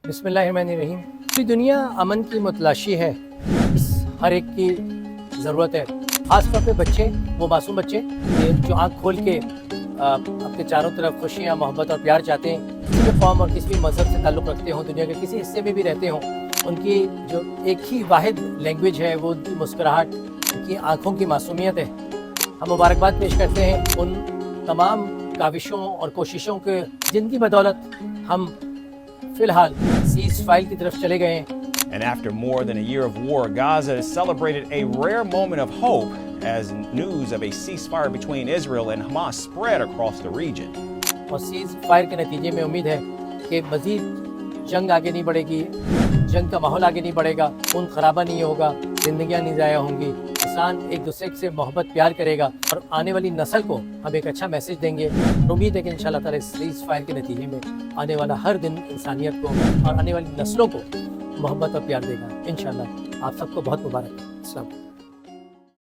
بسم اللہ الرحمن الرحیم. پوری دنیا امن کی متلاشی ہے. اس ہر ایک کی ضرورت ہے, خاص طور پہ بچے, وہ معصوم بچے جو آنکھ کھول کے اپنے چاروں طرف خوشیاں, محبت اور پیار چاہتے ہیں, کسی بھی قوم اور کسی بھی مذہب سے تعلق رکھتے ہوں, دنیا کے کسی حصے میں بھی رہتے ہوں. ان کی جو ایک ہی واحد لینگویج ہے وہ ان کی مسکراہٹ, ان کی آنکھوں کی معصومیت ہے. ہم مبارکباد پیش کرتے ہیں ان تمام کاوشوں اور کوششوں کے جن کی بدولت ہم فی الحال سیز فائر کی طرف چلے گئے ہیں. And after more than a year of war, Gaza has celebrated a rare moment of hope as news of a ceasefire between Israel and Hamas spread across the region. اور cease fire کے نتیجے میں امید ہے کہ مزید جنگ آگے نہیں بڑھے گی, جنگ کا ماحول آگے نہیں بڑھے گا, خون خرابہ نہیں ہوگا, زندگیاں نہیں ضائع ہوں گی, انسان ایک دوسرے سے محبت پیار کرے گا اور آنے والی نسل کو ہم ایک اچھا میسج دیں گے. امید ہے کہ انشاءاللہ تعالی اس سیز فائر کے نتیجے میں آنے والا ہر دن انسانیت کو اور آنے والی نسلوں کو محبت اور پیار دے گا. انشاءاللہ آپ سب کو بہت مبارک. السلام.